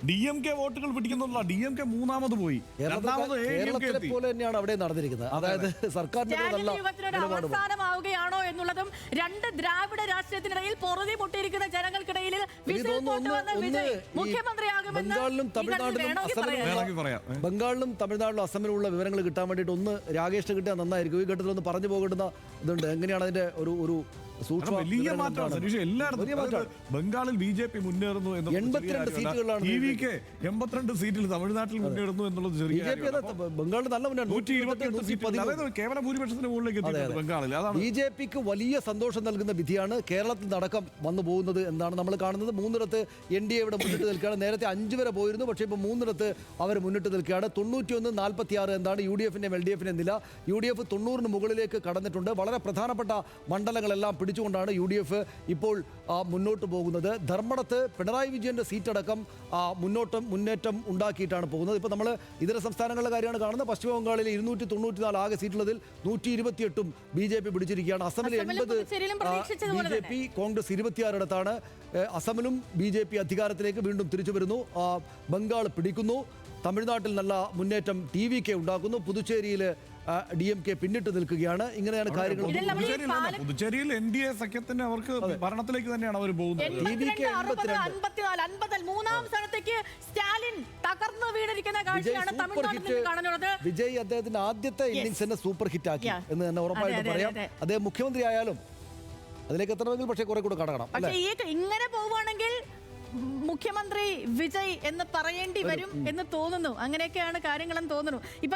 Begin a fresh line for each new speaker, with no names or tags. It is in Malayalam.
DMK വോട്ടുകൾ പിടിക്കുന്നുള്ള DMK മൂന്നാമത് പോയി.
കേരളത്തിലെ പോലെ തന്നെയാണ് അവിടെ നടന്നിരിക്കുന്നത്. അതായത് സർക്കാരിന്റെ
അവസാനമാവുകയാണോ എന്നുള്ളതും രണ്ട് ദ്രാവിഡ രാഷ്ട്രീയത്തിനിടയിൽ പൊറുതി മുട്ടിയിരിക്കുന്ന ജനങ്ങൾക്കിടയിൽ
ബംഗാളിലും തമിഴ്നാട്ടിലും അസമിലുള്ള വിവരങ്ങൾ കിട്ടാൻ വേണ്ടിയിട്ട് ഒന്ന് രാകേഷ് കിട്ടിയാൽ നന്നായിരിക്കും. ഈ ഘട്ടത്തിൽ ഒന്ന് പറഞ്ഞു പോകേണ്ടുന്ന ഇതുണ്ട്. എങ്ങനെയാണ് അതിന്റെ ഒരു
വലിയ മാറ്റമാണ് എല്ലായിടത്തും. ബംഗാളിൽ BJP മുന്നേറുന്നു
82 സീറ്റുകളാണ്.
82 സീറ്റിൽ തമിഴ്നാട്ടിൽ മുന്നേറുന്നു എന്നുള്ളത്
ബംഗാളിൽ നല്ല മുന്നേറ്റം.
കേവല ഭൂരിപക്ഷത്തിന് മുകളിലേക്ക് ബംഗാളിൽ. അതാണ്
BJPക്ക് വലിയ സന്തോഷം നൽകുന്ന വിധിയാണ് കേരളത്തിൽ നടക്കം വന്നു പോകുന്നത് എന്നാണ് നമ്മൾ കാണുന്നത്. 3 NDA ഇവിടെ മുന്നിട്ട് നിൽക്കുകയാണ്. നേരത്തെ 5 വരെ പോയിരുന്നു, പക്ഷേ ഇപ്പോൾ 3 അവർ മുന്നിട്ട് നിൽക്കുകയാണ്. 91-46 എന്താണ് UDF-ന്റെയും LDF-ന്റെയും നില. UDF 90 മുകളിലേക്ക് കടന്നിട്ടുണ്ട്. വളരെ പ്രധാനപ്പെട്ട മണ്ഡലങ്ങളെല്ലാം പിടിച്ചുകൊണ്ടാണ് UDF ഇപ്പോൾ മുന്നോട്ട് പോകുന്നത്. ധർമ്മടത്ത് പിണറായി വിജയന്റെ സീറ്റടക്കം മുന്നേറ്റം ഉണ്ടാക്കിയിട്ടാണ് പോകുന്നത്. ഇപ്പോൾ നമ്മൾ ഇതര സംസ്ഥാനങ്ങളുടെ കാര്യമാണ് കാണുന്നത്. പശ്ചിമ ബംഗാളിലെ 294 ആകെ സീറ്റുള്ളതിൽ 128 BJP പിടിച്ചിരിക്കുകയാണ്. അസമിൽ 80 BJP, കോൺഗ്രസ് 26 ഇടത്താണ്. അസമിലും BJP അധികാരത്തിലേക്ക് വീണ്ടും തിരിച്ചു വരുന്നു. ബംഗാൾ പിടിക്കുന്നു. തമിഴ്നാട്ടിൽ നല്ല മുന്നേറ്റം TVK ഉണ്ടാക്കുന്നു. പുതുച്ചേരിയിൽ DMK പിന്നിട്ട് നിൽക്കുകയാണ്. ഇങ്ങനെയാണ് കാര്യങ്ങൾ.
പുതുച്ചേരിയിൽ NDA സഖ്യത്തിന് അവർക്ക് ഭരണത്തിലേക്ക് തന്നെയാണ് അവർ പോകുന്നത്. വിജയ്
അദ്ദേഹത്തിന്റെ ആദ്യത്തെ ഇന്നിംഗ്സിന്റെ സൂപ്പർ ഹിറ്റ് ആക്കി എന്ന് തന്നെ ഉറപ്പായിട്ട് പറയാം. അദ്ദേഹം മുഖ്യമന്ത്രി ആയാലും അതിലേക്ക് എത്തണമെങ്കിൽ പക്ഷേ കുറെ കൂടെ കടക്കണം.
ഇങ്ങനെ പോവുകയാണെങ്കിൽ മുഖ്യമന്ത്രി വിജയ് എന്ന് പറയേണ്ടി വരും എന്ന് തോന്നുന്നു. അങ്ങനെയൊക്കെയാണ് കാര്യങ്ങളെന്ന് തോന്നുന്നു. ഇപ്പൊ